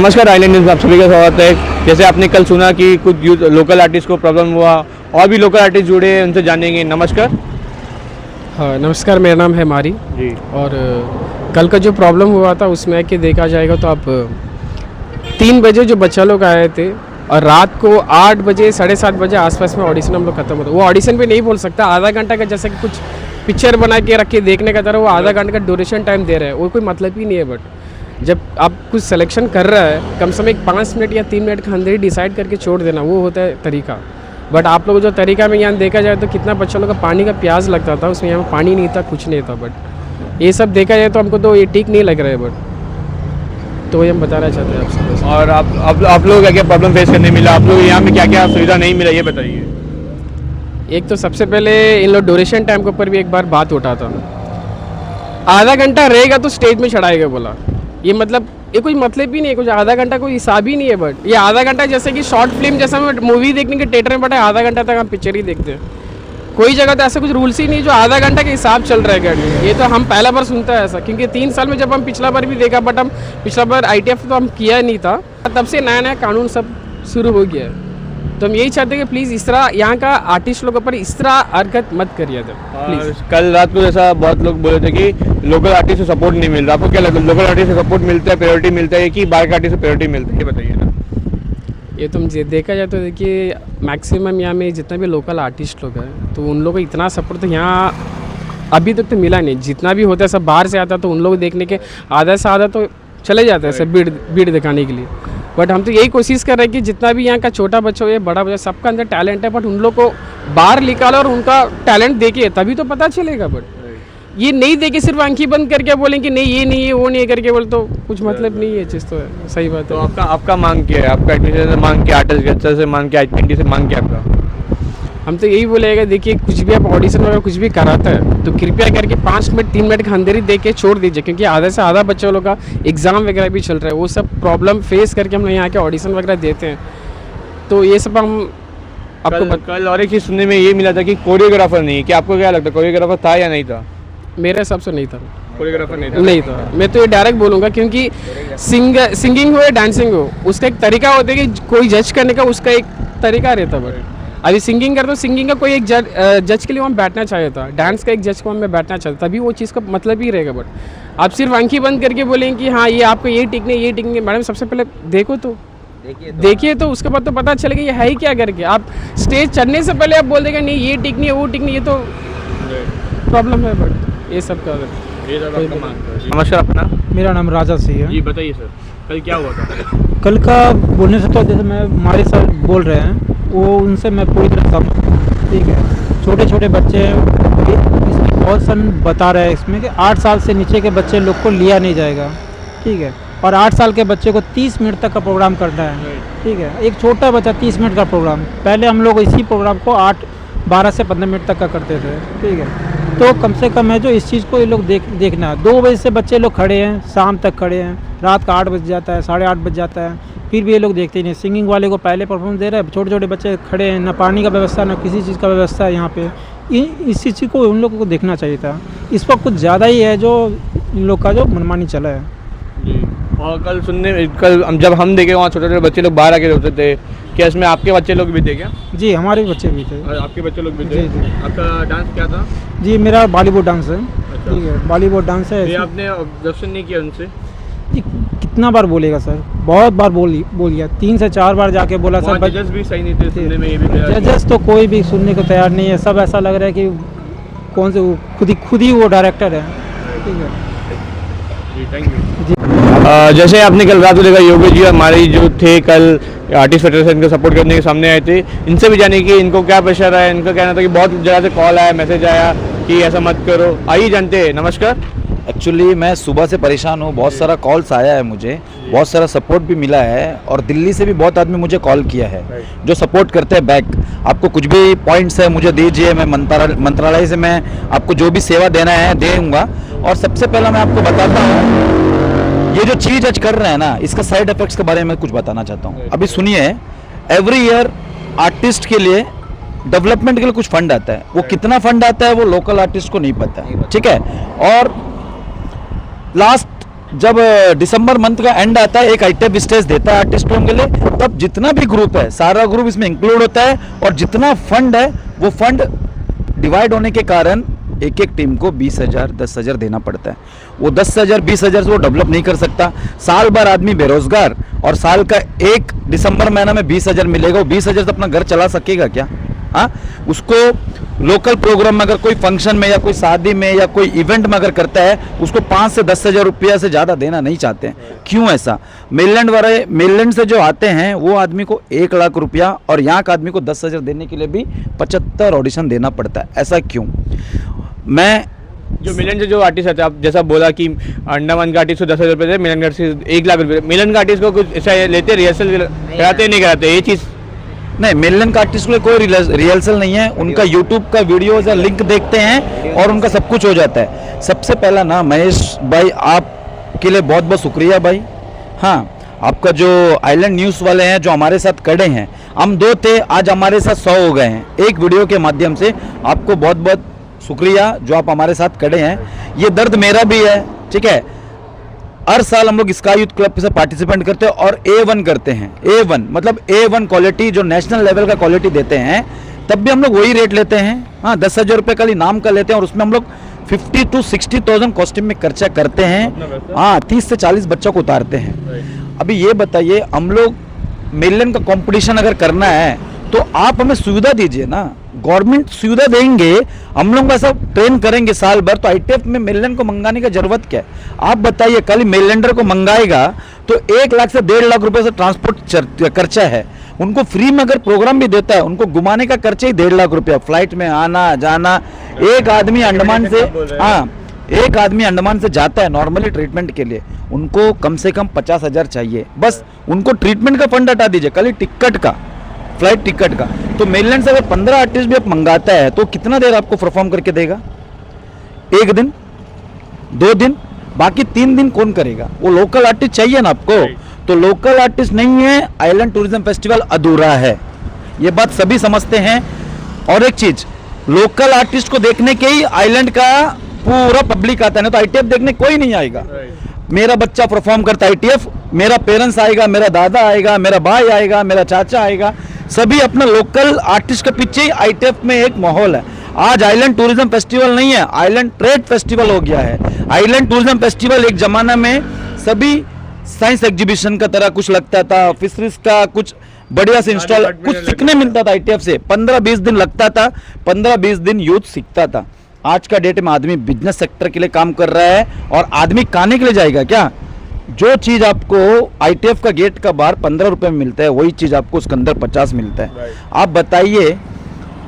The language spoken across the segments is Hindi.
नमस्कार, आइलैंड न्यूज़ में आप सभी का स्वागत है। जैसे आपने कल सुना कि कुछ लोकल आर्टिस्ट को प्रॉब्लम हुआ और भी लोकल आर्टिस्ट जुड़े हैं, उनसे जानेंगे। नमस्कार। हाँ नमस्कार, मेरा नाम है मारी जी। और कल का जो प्रॉब्लम हुआ था उसमें कि देखा जाएगा तो अब 3 बजे जो बच्चा लोग आए थे और रात को 8 बजे 7:30 बजे आसपास में ऑडिशन हम लोग खत्म होता। वो ऑडिशन पे नहीं बोल सकता, आधा घंटा का जैसे कि कुछ पिक्चर बना के रख के देखने का तरह वो आधा घंटे का ड्यूरेशन टाइम दे रहा है, वो कोई मतलब ही नहीं है। बट जब आप कुछ सिलेक्शन कर रहा है कम से कम एक 5 मिनट या 3 मिनट के अंदर ही डिसाइड करके छोड़ देना, वो होता है तरीका। बट आप लोग जो तरीका में यहाँ देखा जाए तो कितना बच्चों लोग का पानी का प्यास लगता था, उसमें यहाँ पानी नहीं था, कुछ नहीं था। बट ये सब देखा जाए तो हमको तो ये ठीक नहीं लग रहा है। बट तो ये हम बताना चाहते हैं आपसे। और आप लोग क्या क्या प्रॉब्लम फेस करने मिला, आप लोग यहाँ में क्या क्या सुविधा नहीं मिला, ये बताइए। एक तो सबसे पहले इन लोग ड्यूरेशन टाइम के ऊपर भी एक बार बात उठा था, आधा घंटा रहेगा तो स्टेज में चढ़ाएगा बोला। ये मतलब ये कोई मतलब ही नहीं है, कुछ आधा घंटा कोई हिसाब ही नहीं है। बट ये आधा घंटा जैसे कि शॉर्ट फिल्म जैसा हम मूवी देखने के थिएटर में बैठे आधा घंटा तक हम पिक्चर ही देखते हैं। कोई जगह तो ऐसा कुछ रूल्स ही नहीं जो आधा घंटा के हिसाब चल रहा है गाड़ी। ये तो हम पहला बार सुनता है ऐसा, क्योंकि 3 साल में जब हम पिछला बार भी देखा, बट हम पिछला बार ITF तो हम किया नहीं था, तब से नया नया कानून सब शुरू हो गया है। तो हम यही चाहते हैं कि प्लीज़ इस तरह यहाँ का आर्टिस्ट लोगों पर इस तरह हरकत मत करिए प्लीज़। कल रात को जैसा बहुत लोग बोले थे कि लोकल आर्टिस्ट से सपोर्ट नहीं मिल रहा, आपको क्या लगता है लोकल आर्टिस्ट से सपोर्ट मिलता है, प्रायोरिटी मिलता है कि बाहर के आर्टिस्ट से प्रायोरिटी मिलता है, ये बताइए ना। ये तो देखा जाए तो देखिए मैक्सिमम यहाँ में जितना भी लोकल आर्टिस्ट लोग हैं तो उन लोगों को इतना सपोर्ट तो यहाँ अभी तक तो मिला नहीं। जितना भी होता है सब बाहर से आता, तो उन लोग देखने के आधा से आधा तो चले जाते हैं सब भीड़ दिखाने के लिए। बट हम तो यही कोशिश कर रहे हैं कि जितना भी यहाँ का छोटा बच्चा हो या बड़ा बच्चा, सबका अंदर टैलेंट है, बट उन लोग को बाहर निकालो और उनका टैलेंट देखिए तभी तो पता चलेगा। बट ये नहीं देखे सिर्फ आंखें बंद करके बोलें कि नहीं ये नहीं है वो नहीं है करके बोले तो कुछ मतलब नहीं है चीज़। तो है सही बात है। तो आपका मांग क्या है? आपका एडमिशन से मांग के, आर्टिस्ट से मांग के, IPNT से मांग के आपका? हम तो यही बोलेगा, देखिए कुछ भी आप ऑडिशन वगैरह कुछ भी कराता है तो कृपया करके 5 मिनट 3 मिनट के अंदर ही देख के छोड़ दीजिए, क्योंकि आधा से आधा बच्चों लोग का एग्ज़ाम वगैरह भी चल रहा है। वो सब प्रॉब्लम फेस करके हम यहाँ के ऑडिशन वगैरह देते हैं, तो ये सब हम आपको कल और एक चीज़ सुनने में ये मिला था कि कोरियोग्राफर नहीं है, कि आपको क्या लगता है कोरियोग्राफर था या नहीं था? मेरे हिसाब से नहीं था, कोरियोग्राफर नहीं था। मैं तो ये डायरेक्ट बोलूँगा, क्योंकि सिंगिंग हो या डांसिंग हो उसका एक तरीका होता है कि कोई जज करने का उसका एक तरीका रहता है। बट अभी सिंगिंग कर तो सिंगिंग का कोई एक जज के लिए वहाँ बैठना चाहिए था, डांस का एक जज को मैं बैठना चाहता, तभी वो चीज़ का मतलब ही रहेगा। बट आप सिर्फ आंखें बंद करके बोलेंगे कि हाँ ये आपको ये टिक नहीं ये टिक नहीं, मैडम सबसे पहले देखिए तो उसके बाद तो पता चलेगा ये है ही क्या करके। आप स्टेज चढ़ने से पहले आप बोल देगा नहीं ये टिक नहीं है वो टिक नहीं, ये तो प्रॉब्लम है। बट ये सब का नमस्कार, अपना? मेरा नाम राजा सिंह है जी बताइए सर, कल क्या हुआ था? कल का बोलने से तो जैसे मैं हमारे सर बोल रहे हैं वो उनसे मैं पूरी तरह सहमत। ठीक है, छोटे छोटे बच्चे इसमें बहुत सन बता रहे हैं इसमें कि 8 साल से नीचे के बच्चे लोग को लिया नहीं जाएगा। ठीक है, और 8 साल के बच्चे को 30 मिनट तक का प्रोग्राम करना है। ठीक है, एक छोटा बच्चा 30 मिनट का प्रोग्राम, पहले हम लोग इसी प्रोग्राम को 12 से 15 मिनट तक का करते थे। ठीक है, तो कम से कम है जो इस चीज़ को ये लोग देखना है। 2 बजे से बच्चे लोग खड़े हैं, शाम तक खड़े हैं, रात का 8 बज जाता है, 8:30 बज जाता है, फिर भी ये लोग देखते ही नहीं। सिंगिंग वाले को पहले परफॉर्मेंस दे रहे हैं, छोटे छोटे बच्चे खड़े हैं, ना पानी का व्यवस्था ना किसी चीज़ का व्यवस्था है यहाँ पे। इस चीज़ को उन लोगों को देखना चाहिए था। इस पर कुछ ज़्यादा ही है जो इन लोग का जो मनमानी चला है जी। और कल जब हम देखे वहाँ छोटे छोटे बच्चे लोग बाहर आके रोते थे, क्या इसमें आपके बच्चे लोग भी थे क्या? जी, हमारे बच्चे भी थे। और आपके बच्चे लोग भी थे? जी। आपका डांस क्या था? जी, मेरा बॉलीवुड डांस है। अच्छा। ठीक है, बॉलीवुड डांस है। ये आपने ऑब्जर्वेशन नहीं किया उनसे? जी, कितना बार बोलेगा सर, बहुत बार बोलिए, 3 से 4 बार जाके बोला सर। जजेस भी सही नहीं थे सुनने में, ये भी जजेस तो कोई भी सुनने को तैयार नहीं है। सब ऐसा लग रहा है कि कौन से खुद ही वो डायरेक्टर है। ठीक है जी, थैंक यू जी। जैसे आपने कल रात को देखा योगेश जी हमारे जो थे कल आर्टिस्ट फेडरेशन को सपोर्ट करने के सामने आए थे, इनसे भी जाने कि इनको क्या प्रेशर है। इनका कहना था कि बहुत जगह से कॉल आया, मैसेज आया कि ऐसा मत करो। आइए जानते हैं। नमस्कार। एक्चुअली मैं सुबह से परेशान हूँ, बहुत सारा कॉल्स आया है मुझे, बहुत सारा सपोर्ट भी मिला है और दिल्ली से भी बहुत आदमी मुझे कॉल किया है जो सपोर्ट करते हैं बैक। आपको कुछ भी पॉइंट्स है मुझे दीजिए, मैं मंत्रालय से मैं आपको जो भी सेवा देना है दूंगा। और सबसे पहला मैं आपको बताता हूँ, ये जो चीज़ आज कर रहे हैं ना, इसका साइड इफेक्ट्स के बारे में कुछ बताना चाहता हूँ। अभी सुनिए, एवरी ईयर आर्टिस्ट के लिए डेवलपमेंट के लिए कुछ फंड आता है, वो कितना फंड आता है वो लोकल आर्टिस्ट को नहीं पता है। ठीक है, और लास्ट जब दिसंबर मंथ का एंड आता है, एक आइटम स्टेज देता है आर्टिस्टों के लिए, तब जितना भी ग्रुप है सारा ग्रुप इसमें इंक्लूड होता है, और जितना फंड है वो फंड डिवाइड होने के कारण एक एक टीम को 20,000 10,000 देना पड़ता है। वो 10,000 20,000 से वो डेवलप नहीं कर सकता। साल भर आदमी बेरोजगार, और साल का एक दिसंबर महीना में 20,000 मिलेगा, वो 20,000 से अपना घर चला सकेगा क्या? हाँ, उसको लोकल प्रोग्राम में अगर कोई फंक्शन में या कोई शादी में या कोई इवेंट में अगर करता है, उसको 5 से 10,000 रुपया से ज़्यादा देना नहीं चाहते हैं। क्यों ऐसा? मेनलैंड से जो आते हैं वो आदमी को 1 लाख रुपया, और यहाँ का आदमी को 10,000 देने के लिए भी 75 ऑडिशन देना पड़ता है। ऐसा क्यों? मैं जो मिलन से जो आर्टिस्ट आते हैं, आप जैसा बोला कि अंडमान का आर्टिस्ट को 10,000 रुपये दे, मिलन का आर्टिस्ट 1 लाख रुपये, मिलन का आर्टिस्ट को कुछ ऐसा लेते, रिहर्सल कराते नहीं कराते, ये चीज़ नहीं, मेनलैंड का आर्टिस्ट के लिए कोई रिहर्सल नहीं है। उनका यूट्यूब का वीडियोज या लिंक देखते हैं और उनका सब कुछ हो जाता है। सबसे पहला ना महेश भाई, आपके लिए बहुत बहुत शुक्रिया भाई। हाँ, आपका जो आइलैंड न्यूज़ वाले हैं जो हमारे साथ खड़े हैं, हम 2 थे, आज हमारे साथ 100 हो गए हैं एक वीडियो के माध्यम से। आपको बहुत बहुत शुक्रिया जो आप हमारे साथ खड़े हैं। ये दर्द मेरा भी है, ठीक है। हर साल हम लोग स्काई यूथ क्लब से पार्टिसिपेट करते हैं और A1 करते हैं। A1 मतलब A1 क्वालिटी, जो नेशनल लेवल का क्वालिटी देते हैं, तब भी हम लोग वही रेट लेते हैं। हाँ, 10,000 रुपये का नाम का लेते हैं, और उसमें हम लोग 50 to 60,000 कॉस्ट्यूम में खर्चा करते हैं। हाँ, 30 से 40 बच्चों को उतारते हैं। अभी ये बताइए, हम लोग मेनलैंड का कंपटीशन अगर करना है तो आप हमें सुविधा दीजिए ना। गवर्नमेंट सुविधा देंगे, हम लोग ऐसा ट्रेन करेंगे साल भर, तो आईटीएफ में मेनलैंड को मंगाने की जरूरत क्या है? आप बताइए, कल मेनलैंडर को मंगाएगा तो 1 लाख से 1.5 लाख रुपए से ट्रांसपोर्ट खर्चा है। उनको फ्री में अगर प्रोग्राम भी देता है, उनको घुमाने का खर्चा ही 1.5 लाख रुपया, फ्लाइट में आना जाना। एक आदमी अंडमान से, हाँ, एक आदमी अंडमान से जाता है नॉर्मली ट्रीटमेंट के लिए, उनको कम से कम 50,000 चाहिए। बस उनको ट्रीटमेंट का फंड हटा दीजिए, खाली टिकट का, फ्लाइट टिकट का। तो मेनलैंड से अगर 15 आर्टिस्ट भी आप मंगाता है तो कितना देर आपको परफॉर्म करके देगा? 1 दिन, 2 दिन, बाकी 3 दिन कौन करेगा? वो लोकल आर्टिस्ट चाहिए ना आपको। तो लोकल आर्टिस्ट नहीं है, आइलैंड टूरिज्म फेस्टिवल अधूरा है, ये बात सभी समझते हैं। और एक चीज, लोकल आर्टिस्ट को देखने के ही आइलैंड का पूरा पब्लिक आता है, ना तो आईटीएफ देखने कोई नहीं आएगा। मेरा बच्चा परफॉर्म करता है आईटीएफ, मेरा पेरेंट्स आएगा, मेरा दादा आएगा, मेरा भाई आएगा, मेरा चाचा आएगा, सभी अपना लोकल आर्टिस्ट के पीछे ही आईटीएफ में एक माहौल है। आज आइलैंड टूरिज्म फेस्टिवल नहीं है, आइलैंड ट्रेड फेस्टिवल हो गया है। आइलैंड टूरिज्म फेस्टिवल एक जमाना में सभी साइंस एग्जीबिशन का तरह कुछ लगता था, फिशरीज का कुछ बढ़िया से इंस्टॉल कुछ सीखने मिलता था आईटीएफ से। 15-20 दिन लगता था, 15-20 दिन यूथ सीखता था। आज का डेट में आदमी बिजनेस सेक्टर के लिए काम कर रहा है, और आदमी खाने के लिए जाएगा क्या? जो चीज आपको आईटीएफ का गेट का बाहर 15 रुपए में मिलता है, वही चीज आपको उसके अंदर 50 मिलता है। आप बताइए,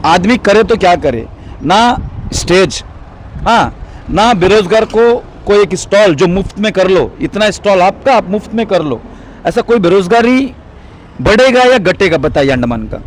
आदमी करे तो क्या करे? ना स्टेज, हाँ, ना बेरोजगार को कोई एक स्टॉल जो मुफ्त में कर लो, इतना स्टॉल आपका, आप मुफ्त में कर लो। ऐसा कोई बेरोजगारी बढ़ेगा या घटेगा? बताइए अंडमान का।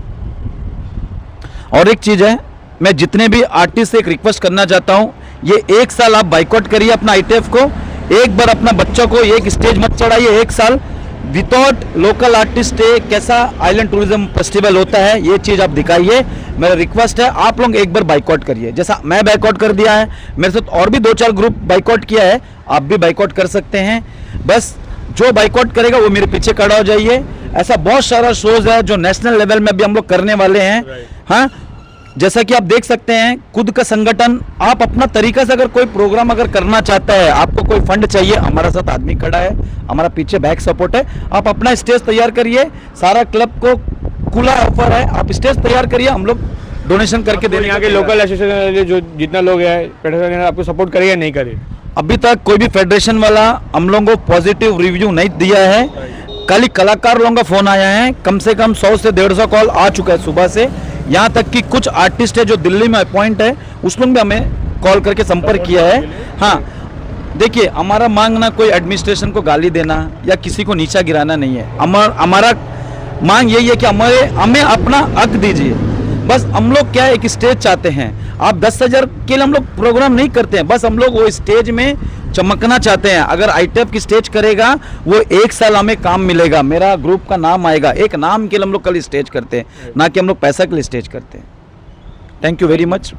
और एक चीज है, मैं जितने भी आर्टिस्ट से एक रिक्वेस्ट करना चाहता हूं, ये 1 साल आप बाइकआउट करिए अपना आईटीएफ को। एक बार अपना बच्चों को एक स्टेज मत चढ़ाइए 1 साल विदाउट लोकल आर्टिस्ट डे। कैसा आइलैंड टूरिज्म फेस्टिवल होता है, ये चीज आप दिखाइए। मेरा रिक्वेस्ट है, आप लोग एक बार बाइकआउट करिए, जैसा मैं बाइकआउट कर दिया है, मेरे साथ और भी 2-4 ग्रुप बाइकआउट किया है, आप भी बाइकआउट कर सकते हैं। बस जो बाइकआउट करेगा वो मेरे पीछे खड़ा हो जाइए। ऐसा बहुत सारा शोज है जो नेशनल लेवल में भी हम लोग करने वाले हैं। हाँ, जैसा कि आप देख सकते हैं, खुद का संगठन, आप अपना तरीका से अगर कोई प्रोग्राम अगर करना चाहता है, आपको कोई फंड चाहिए, हमारा साथ आदमी खड़ा है, हमारा पीछे बैक सपोर्ट है। आप अपना स्टेज तैयार करिए, सारा क्लब को खुला ऑफर है, आप स्टेज तैयार करिए, हम लोग डोनेशन करके देने। यहाँ के लोकल एसोसिएशन जो जितना लोग है फेडरेशन आपको सपोर्ट करे या नहीं करे? अभी तक कोई भी फेडरेशन वाला हम लोगों को पॉजिटिव रिव्यू नहीं दिया है। कल ही कलाकार लोगों का फोन आया है, कम से कम 100 से 150 कॉल आ चुका है सुबह से। यहाँ तक कि कुछ आर्टिस्ट है जो दिल्ली में अपॉइंट है, उस लोग भी हमें कॉल करके संपर्क किया है। हाँ, देखिए, हमारा मांगना कोई एडमिनिस्ट्रेशन को गाली देना या किसी को नीचा गिराना नहीं है। हमारा मांग यही है कि हमें अपना हक दीजिए। बस हम लोग क्या एक स्टेज चाहते हैं। आप 10,000 के लिए हम लोग प्रोग्राम नहीं करते हैं, बस हम लोग वो स्टेज में चमकना चाहते हैं। अगर आईटीएफ की स्टेज करेगा, वो 1 साल हमें काम मिलेगा, मेरा ग्रुप का नाम आएगा। एक नाम के लिए हम लोग कल स्टेज करते हैं, ना कि हम लोग पैसा के लिए स्टेज करते हैं। Thank you very much.